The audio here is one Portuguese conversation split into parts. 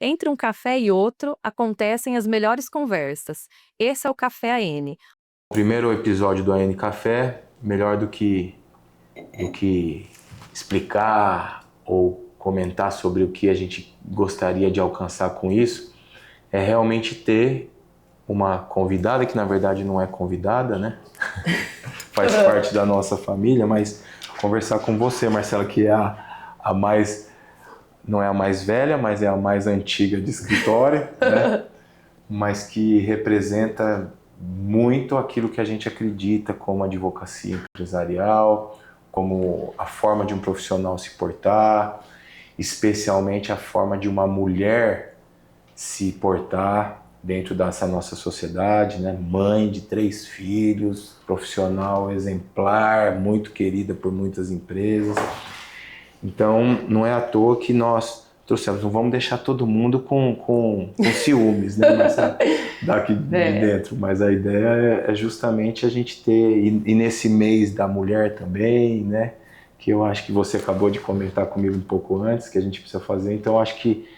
Entre um café e outro, acontecem as melhores conversas. Esse é o Café AN. O primeiro episódio do AN Café, melhor do que explicar ou comentar sobre o que a gente gostaria de alcançar com isso, é realmente ter uma convidada, que na verdade não é convidada, né? Faz parte da nossa família, mas conversar com você, Marcela, que é a mais, não é a mais velha, mas é a mais antiga de escritório, né? Mas que representa muito aquilo que a gente acredita como advocacia empresarial, como a forma de um profissional se portar, especialmente a forma de uma mulher se portar dentro dessa nossa sociedade, né? Mãe de 3 filhos, profissional exemplar, muito querida por muitas empresas. Então, não é à toa que nós trouxemos, não vamos deixar todo mundo com ciúmes, né, Marcelo? Daqui de dentro, mas a ideia é justamente a gente ter, e nesse mês da mulher também, né, que eu acho que você acabou de comentar comigo um pouco antes, que a gente precisa fazer, então eu acho que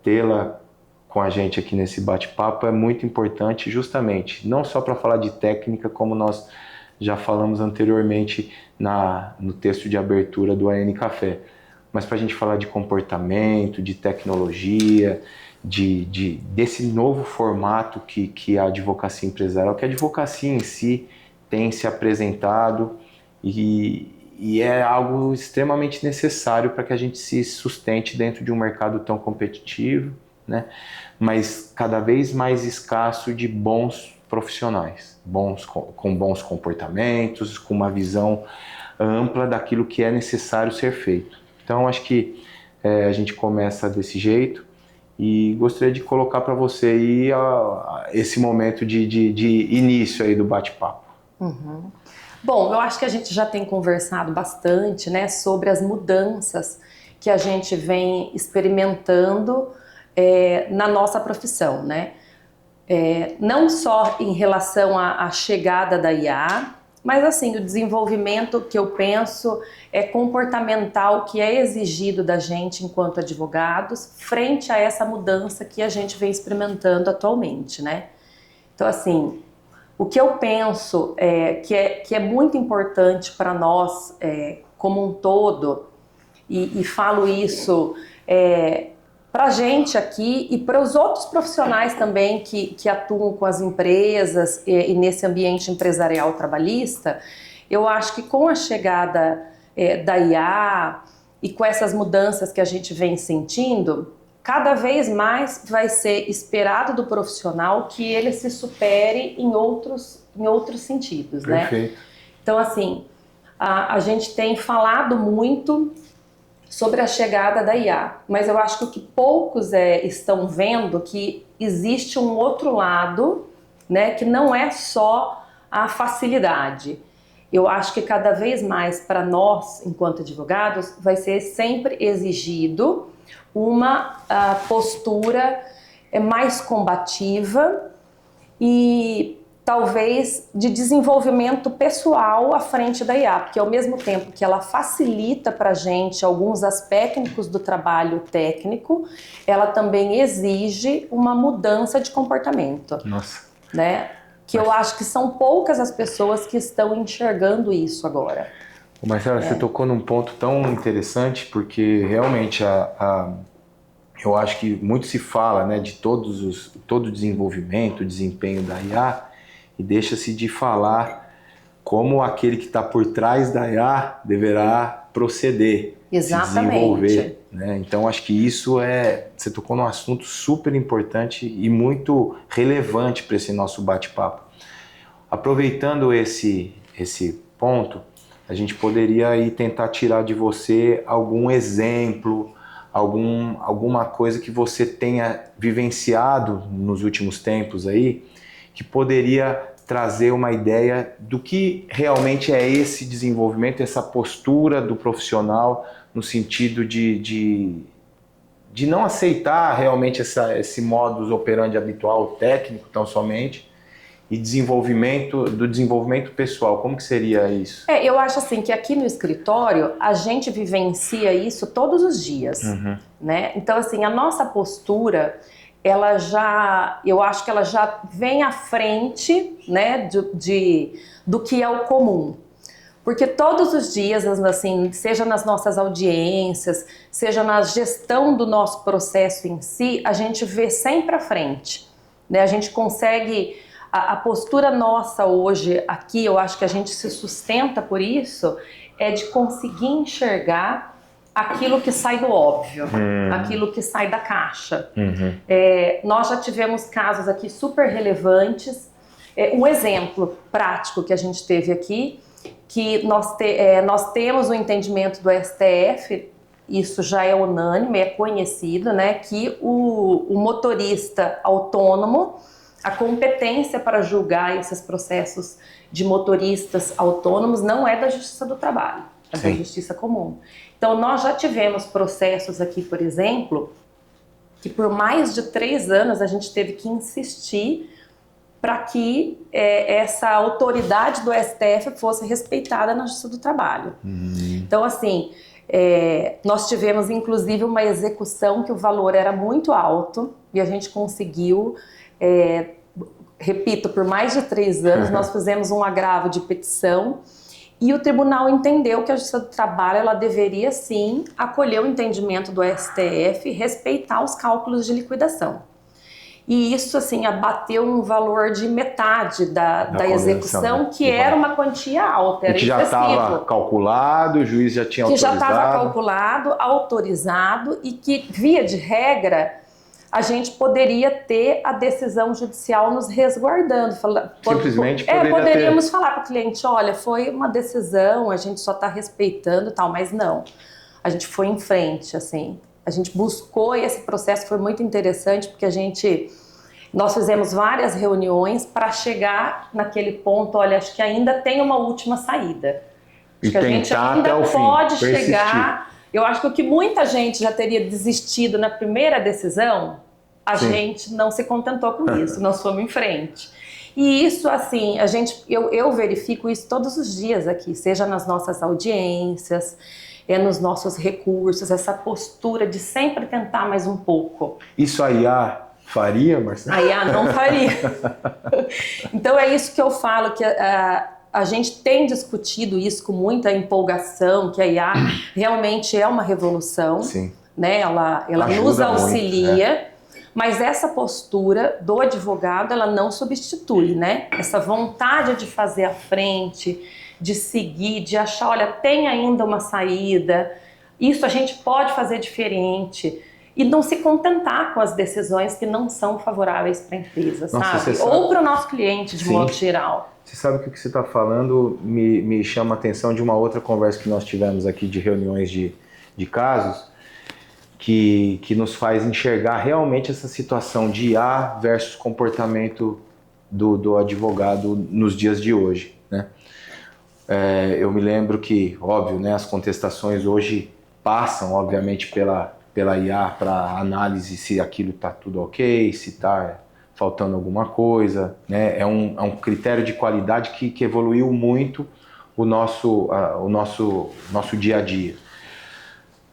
tê-la com a gente aqui nesse bate-papo é muito importante, justamente, não só para falar de técnica, como nós já falamos anteriormente no texto de abertura do AN Café, mas para a gente falar de comportamento, de tecnologia, desse novo formato que a advocacia empresarial, que a advocacia em si tem se apresentado e é algo extremamente necessário para que a gente se sustente dentro de um mercado tão competitivo, né? Mas cada vez mais escasso de bons profissionais, com bons comportamentos, com uma visão ampla daquilo que é necessário ser feito. Então, acho que a gente começa desse jeito e gostaria de colocar para você aí esse momento de início aí do bate-papo. Uhum. Bom, eu acho que a gente já tem conversado bastante, né, sobre as mudanças que a gente vem experimentando na nossa profissão, né? Não só em relação à chegada da IA, mas assim, o desenvolvimento que eu penso é comportamental que é exigido da gente enquanto advogados frente a essa mudança que a gente vem experimentando atualmente, né? Então assim, o que eu penso que é muito importante para nós como um todo, e falo isso para a gente aqui e para os outros profissionais também que atuam com as empresas e nesse ambiente empresarial trabalhista, eu acho que com a chegada da IA e com essas mudanças que a gente vem sentindo, cada vez mais vai ser esperado do profissional que ele se supere em outros sentidos, Perfeito. né? Então, assim, a gente tem falado muito sobre a chegada da IA, mas eu acho que o que poucos estão vendo que existe um outro lado, né, que não é só a facilidade. Eu acho que cada vez mais para nós, enquanto advogados, vai ser sempre exigido uma postura mais combativa e talvez de desenvolvimento pessoal à frente da IA, porque ao mesmo tempo que ela facilita para a gente alguns aspectos do trabalho técnico, ela também exige uma mudança de comportamento. Nossa. Né? Que eu acho que são poucas as pessoas que estão enxergando isso agora. Marcela, você tocou num ponto tão interessante, porque realmente eu acho que muito se fala, né, de todo o desenvolvimento, o desempenho da IA, e deixa-se de falar como aquele que está por trás da IA deverá proceder, Exatamente. se desenvolver. Né? Então, acho que você tocou num assunto super importante e muito relevante para esse nosso bate-papo. Aproveitando esse ponto, a gente poderia aí tentar tirar de você algum exemplo, alguma coisa que você tenha vivenciado nos últimos tempos aí, que poderia trazer uma ideia do que realmente é esse desenvolvimento, essa postura do profissional no sentido de não aceitar realmente esse modus operandi habitual técnico tão somente, e do desenvolvimento pessoal, como que seria isso? Eu acho assim que aqui no escritório a gente vivencia isso todos os dias, né? Então assim, a nossa postura, eu acho que ela já vem à frente, né, do que é o comum. Porque todos os dias, assim, seja nas nossas audiências, seja na gestão do nosso processo em si, a gente vê sempre à frente, né? A gente consegue, a postura nossa hoje aqui, eu acho que a gente se sustenta por isso, é de conseguir enxergar aquilo que sai do óbvio, aquilo que sai da caixa. Nós já tivemos casos aqui super relevantes. Um exemplo prático que a gente teve aqui, que nós temos o entendimento do STF, isso já é unânime, é conhecido, né, que o motorista autônomo, a competência para julgar esses processos de motoristas autônomos não é da Justiça do Trabalho, é da Justiça Comum. Então, nós já tivemos processos aqui, por exemplo, que por mais de 3 anos a gente teve que insistir para que essa autoridade do STF fosse respeitada na Justiça do Trabalho. Então, assim, nós tivemos, inclusive, uma execução que o valor era muito alto e a gente conseguiu, repito, por mais de 3 anos, nós fizemos um agravo de petição e o tribunal entendeu que a Justiça do Trabalho ela deveria, sim, acolher o entendimento do STF e respeitar os cálculos de liquidação. E isso, assim, abateu um valor de metade da execução, né? Que era uma quantia alta, era que já estava calculado, o juiz já tinha autorizado. Que já estava calculado, autorizado e que, via de regra, a gente poderia ter a decisão judicial nos resguardando. Simplesmente poderíamos falar para o cliente, olha, foi uma decisão, a gente só está respeitando e tal, mas não. A gente foi em frente, assim. A gente buscou e esse processo foi muito interessante porque nós fizemos várias reuniões para chegar naquele ponto, olha, acho que ainda tem uma última saída. Acho que a gente ainda pode chegar. Eu acho que o que muita gente já teria desistido na primeira decisão, a gente não se contentou com isso, nós fomos em frente. E isso, assim, eu verifico isso todos os dias aqui, seja nas nossas audiências, nos nossos recursos, essa postura de sempre tentar mais um pouco. Isso a IA faria, Marcelo? A IA não faria. Então é isso que eu falo, que a gente tem discutido isso com muita empolgação, que a IA realmente é uma revolução, né? Ela nos auxilia, mas essa postura do advogado, ela não substitui, né? Essa vontade de fazer à frente, de seguir, de achar, olha, tem ainda uma saída, isso a gente pode fazer diferente e não se contentar com as decisões que não são favoráveis para a empresa, sabe? Ou para o nosso cliente, de modo geral. Você sabe que o que você está falando me chama a atenção de uma outra conversa que nós tivemos aqui de reuniões de casos que nos faz enxergar realmente essa situação de IA versus comportamento do advogado nos dias de hoje, né? Eu me lembro que, óbvio, né, as contestações hoje passam, obviamente, pela IA para análise se aquilo está tudo ok, se está faltando alguma coisa, né? É um critério de qualidade que evoluiu muito o nosso dia a dia.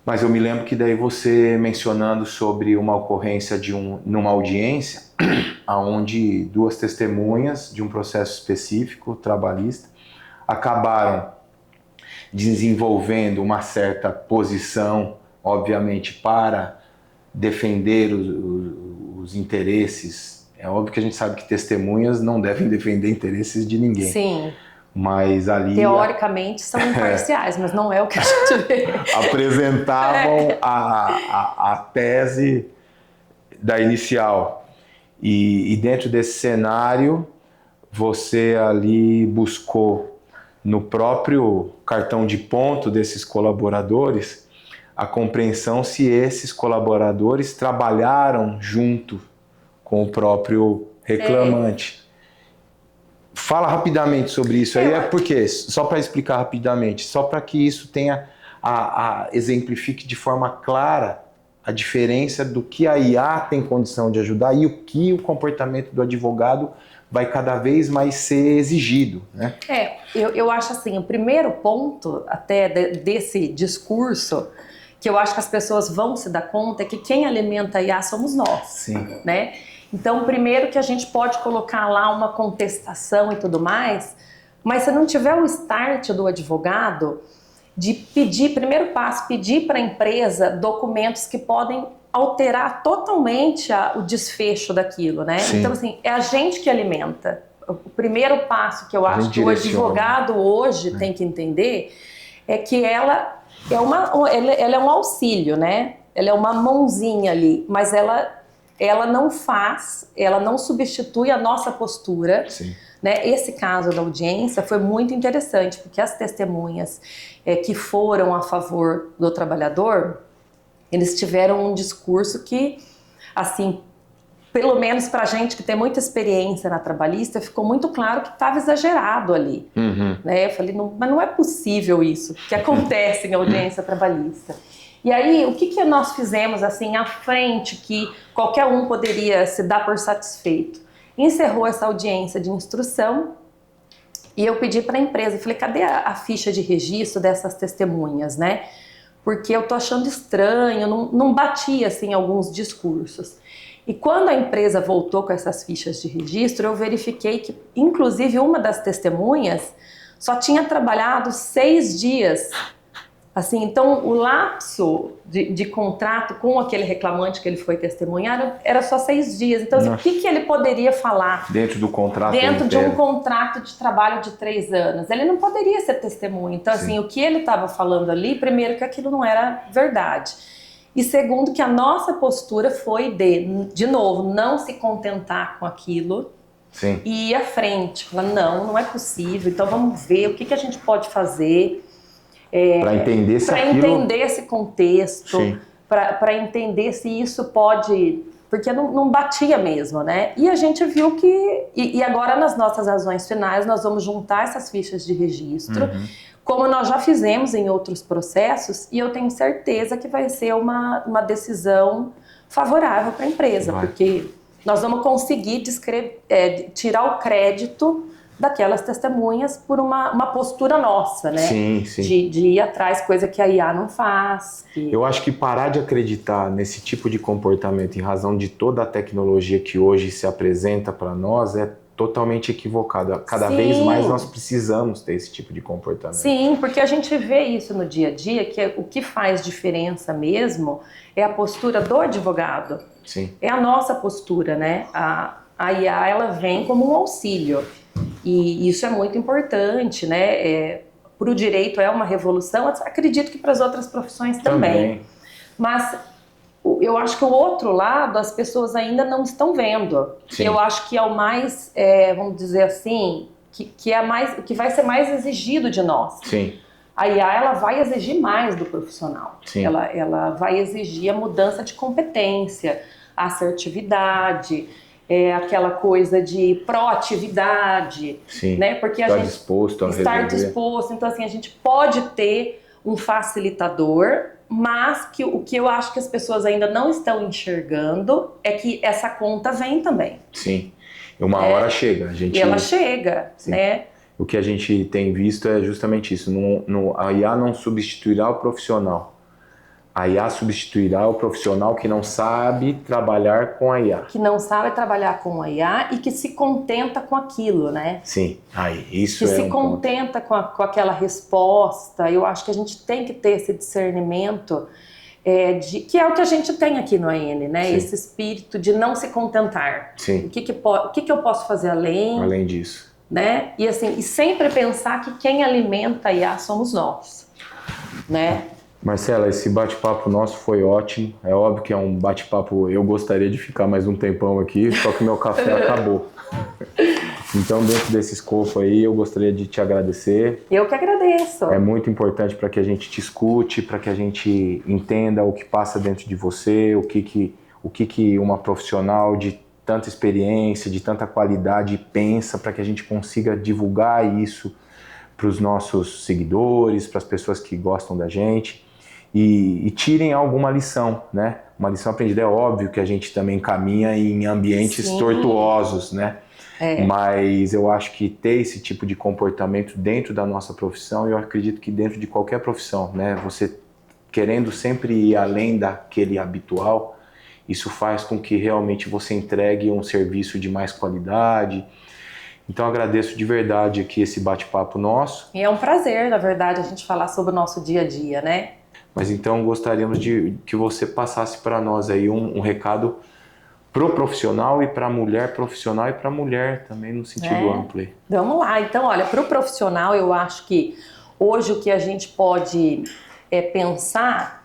Mas eu me lembro que daí você mencionando sobre uma ocorrência numa audiência, onde 2 testemunhas de um processo específico, trabalhista, acabaram desenvolvendo uma certa posição, obviamente, para defender os interesses. É óbvio que a gente sabe que testemunhas não devem defender interesses de ninguém. Sim. Mas ali... Teoricamente são imparciais, mas não é o que a gente vê. Apresentavam a tese da inicial. E dentro desse cenário, você ali buscou no próprio cartão de ponto desses colaboradores a compreensão se esses colaboradores trabalharam junto com o próprio reclamante. Fala rapidamente sobre isso aí, porque, só para explicar rapidamente, só para que isso tenha exemplifique de forma clara a diferença do que a IA tem condição de ajudar e o que o comportamento do advogado vai cada vez mais ser exigido, né? Eu acho assim, o primeiro ponto até desse discurso, que eu acho que as pessoas vão se dar conta, é que quem alimenta a IA somos nós, Sim. né? Então, primeiro que a gente pode colocar lá uma contestação e tudo mais, mas se não tiver o start do advogado, de pedir, primeiro passo, pedir para a empresa documentos que podem alterar totalmente o desfecho daquilo, né? Sim. Então, assim, é a gente que alimenta. O primeiro passo que eu acho que o direciona. advogado hoje tem que entender é que ela é um auxílio, né? Ela é uma mãozinha ali, mas ela não faz, ela não substitui a nossa postura. Sim. Né? Esse caso da audiência foi muito interessante, porque as testemunhas que foram a favor do trabalhador, eles tiveram um discurso que, assim, pelo menos para a gente que tem muita experiência na trabalhista, ficou muito claro que estava exagerado ali. Né? Eu falei, mas não é possível isso que acontece em audiência trabalhista. E aí, o que nós fizemos assim à frente que qualquer um poderia se dar por satisfeito? Encerrou essa audiência de instrução e eu pedi para a empresa, falei, cadê a ficha de registro dessas testemunhas, né? Porque eu tô achando estranho, não batia assim alguns discursos. E quando a empresa voltou com essas fichas de registro, eu verifiquei que, inclusive, uma das testemunhas só tinha trabalhado 6 dias. Assim, então, o lapso de contrato com aquele reclamante que ele foi testemunhar era só 6 dias. Então, assim, o que ele poderia falar? Dentro do contrato Dentro de inteiro. um contrato de trabalho de 3 anos. Ele não poderia ser testemunha. Então, assim, o que ele estava falando ali, primeiro, que aquilo não era verdade. E segundo, que a nossa postura foi de novo, não se contentar com aquilo. Sim. E ir à frente. Falar, não é possível. Então, vamos ver o que a gente pode fazer. Para entender se para aquilo... entender esse contexto, para entender se isso pode... Porque não batia mesmo, né? E a gente viu que... E agora, nas nossas razões finais, nós vamos juntar essas fichas de registro, como nós já fizemos em outros processos, e eu tenho certeza que vai ser uma decisão favorável para a empresa, porque nós vamos conseguir tirar o crédito daquelas testemunhas por uma postura nossa, né? Sim. De ir atrás, coisa que a IA não faz. Eu acho que parar de acreditar nesse tipo de comportamento em razão de toda a tecnologia que hoje se apresenta para nós é totalmente equivocado. Cada vez mais nós precisamos ter esse tipo de comportamento. Sim, porque a gente vê isso no dia a dia, que o que faz diferença mesmo é a postura do advogado. Sim. É a nossa postura, né? A IA, ela vem como um auxílio. E isso é muito importante, né? Para o direito é uma revolução, acredito que para as outras profissões também. Mas eu acho que o outro lado as pessoas ainda não estão vendo. Sim. Eu acho que é o mais, vamos dizer assim, que vai ser mais exigido de nós. Sim. A IA, ela vai exigir mais do profissional. Sim. Ela vai exigir a mudança de competência, a assertividade, aquela coisa de proatividade, Sim. né? Porque a gente estar disposto. Então, assim, a gente pode ter um facilitador, mas o que eu acho que as pessoas ainda não estão enxergando é que essa conta vem também. Sim. E uma hora chega. E ela chega, né? O que a gente tem visto é justamente isso. A IA não substituirá o profissional. A IA substituirá o profissional que não sabe trabalhar com a IA. Que não sabe trabalhar com a IA e que se contenta com aquilo, né? Sim, isso que se contenta com aquela resposta. Eu acho que a gente tem que ter esse discernimento, que é o que a gente tem aqui no AN, né? Sim. Esse espírito de não se contentar. Sim. O que eu posso fazer além disso? Né? E assim, e sempre pensar que quem alimenta a IA somos nós, né? Marcela, esse bate-papo nosso foi ótimo. É óbvio que é um bate-papo, eu gostaria de ficar mais um tempão aqui, só que meu café acabou. Então, dentro desse escopo aí, eu gostaria de te agradecer. Eu que agradeço. É muito importante para que a gente te escute, para que a gente entenda o que passa dentro de você, o que uma profissional de tanta experiência, de tanta qualidade pensa, para que a gente consiga divulgar isso para os nossos seguidores, para as pessoas que gostam da gente. e tirem alguma lição, né? Uma lição aprendida. É óbvio que a gente também caminha em ambientes Sim. tortuosos, né? É. Mas eu acho que ter esse tipo de comportamento dentro da nossa profissão, eu acredito que dentro de qualquer profissão, né? Você querendo sempre ir além daquele habitual, isso faz com que realmente você entregue um serviço de mais qualidade. Então agradeço de verdade aqui esse bate-papo nosso. E é um prazer, na verdade, a gente falar sobre o nosso dia a dia, né? Mas então gostaríamos de que você passasse para nós aí um recado pro profissional e para a mulher profissional e para a mulher também no sentido amplo aí. Vamos lá. Então, olha, para o profissional, eu acho que hoje o que a gente pode pensar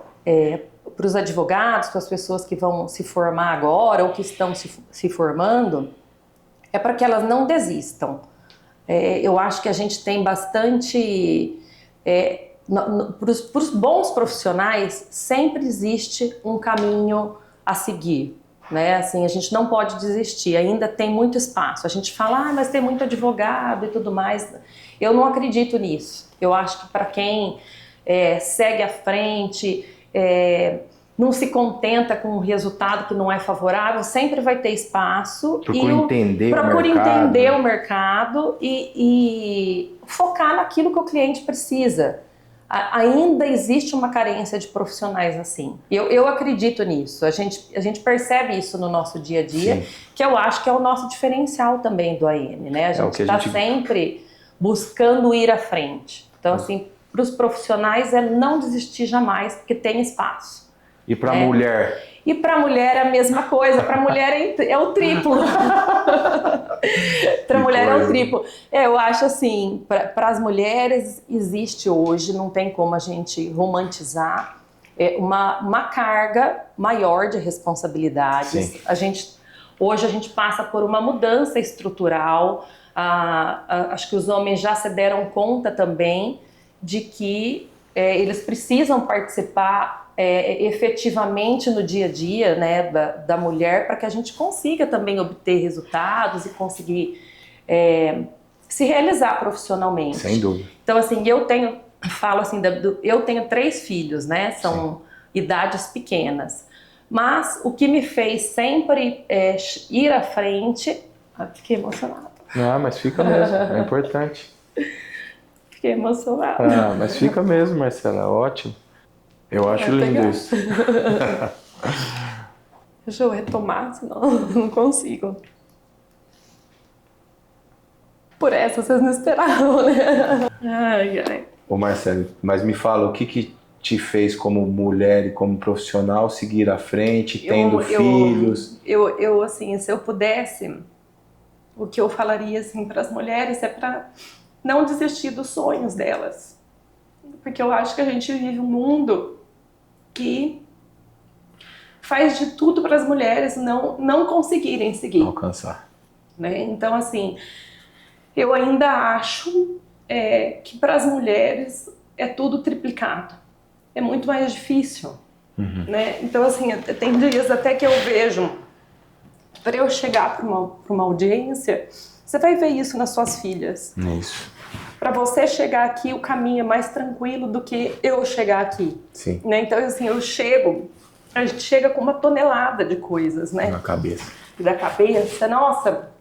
para os advogados, para as pessoas que vão se formar agora ou que estão se formando, é para que elas não desistam. Eu acho que a gente tem bastante... para os bons profissionais, sempre existe um caminho a seguir, né? Assim, a gente não pode desistir, ainda tem muito espaço. A gente fala, mas tem muito advogado e tudo mais. Eu não acredito nisso. Eu acho que para quem segue à frente, não se contenta com um resultado que não é favorável, sempre vai ter espaço. Procura entender o mercado e focar naquilo que o cliente precisa. Ainda existe uma carência de profissionais assim. Eu acredito nisso. A gente percebe isso no nosso dia a dia, sim, que eu acho que é o nosso diferencial também do AN, né? A gente está sempre buscando ir à frente. Então, assim, para os profissionais é não desistir jamais, porque tem espaço. E para a mulher? E para a mulher é a mesma coisa, para a mulher é o triplo. Para a mulher é o triplo. Eu acho assim, para as mulheres existe hoje, não tem como a gente romantizar, uma carga maior de responsabilidades. Hoje a gente passa por uma mudança estrutural, acho que os homens já se deram conta também de que eles precisam participar efetivamente no dia a dia, né, da mulher, para que a gente consiga também obter resultados e conseguir se realizar profissionalmente. Sem dúvida. Então, assim, eu tenho 3 filhos, né, são idades pequenas, mas o que me fez sempre ir à frente... Fiquei emocionada. Ah, mas fica mesmo, é importante. Fiquei emocionada. Ah, mas fica mesmo, Marcela, ótimo. Eu acho lindo isso. Deixa eu retomar, senão não consigo. Por essa vocês não esperavam, né? Ai, ai. Ô Marcelo, mas me fala, o que te fez como mulher e como profissional seguir à frente, tendo filhos? Eu, assim, se eu pudesse, o que eu falaria, assim, para as mulheres é para não desistir dos sonhos delas. Porque eu acho que a gente vive um mundo que faz de tudo para as mulheres não conseguirem seguir. Alcançar. Né? Então, assim, eu ainda acho que para as mulheres é tudo triplicado. É muito mais difícil. Uhum. Né? Então, assim, tem dias até que eu vejo, para eu chegar para uma audiência, você vai ver isso nas suas filhas. Isso. Para você chegar aqui, o caminho é mais tranquilo do que eu chegar aqui. Sim. Né? Então, assim, a gente chega com uma tonelada de coisas, né? Na cabeça. Da cabeça, nossa,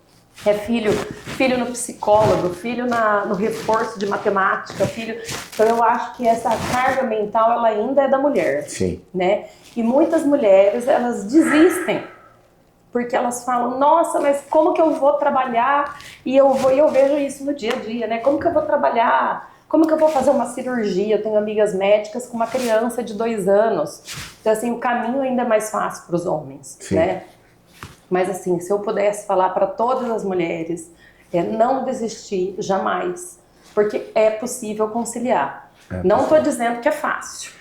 filho no psicólogo, filho no reforço de matemática, filho... Então, eu acho que essa carga mental, ela ainda é da mulher. Sim. Né? E muitas mulheres, elas desistem. Porque elas falam, nossa, mas como que eu vou trabalhar? E eu vejo isso no dia a dia, né? Como que eu vou trabalhar? Como que eu vou fazer uma cirurgia? Eu tenho amigas médicas com uma criança de 2 anos. Então, assim, o caminho ainda é mais fácil para os homens, sim, né? Mas, assim, se eu pudesse falar para todas as mulheres, não desistir jamais. Porque é possível conciliar. Não estou dizendo que é fácil.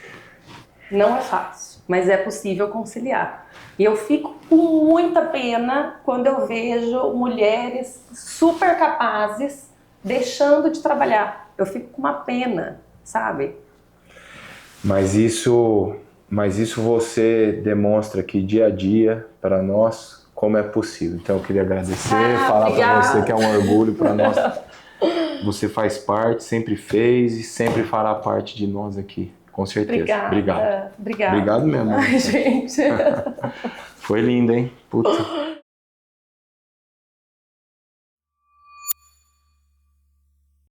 Não é fácil, mas é possível conciliar. E eu fico com muita pena quando eu vejo mulheres super capazes deixando de trabalhar. Eu fico com uma pena, sabe? Mas isso você demonstra que dia a dia, para nós, como é possível. Então eu queria agradecer, falar para você que é um orgulho para nós. Você faz parte, sempre fez e sempre fará parte de nós aqui. Com certeza. Obrigada. Obrigado. Obrigada. Obrigado mesmo. Ai, gente. Foi lindo, hein? Puta.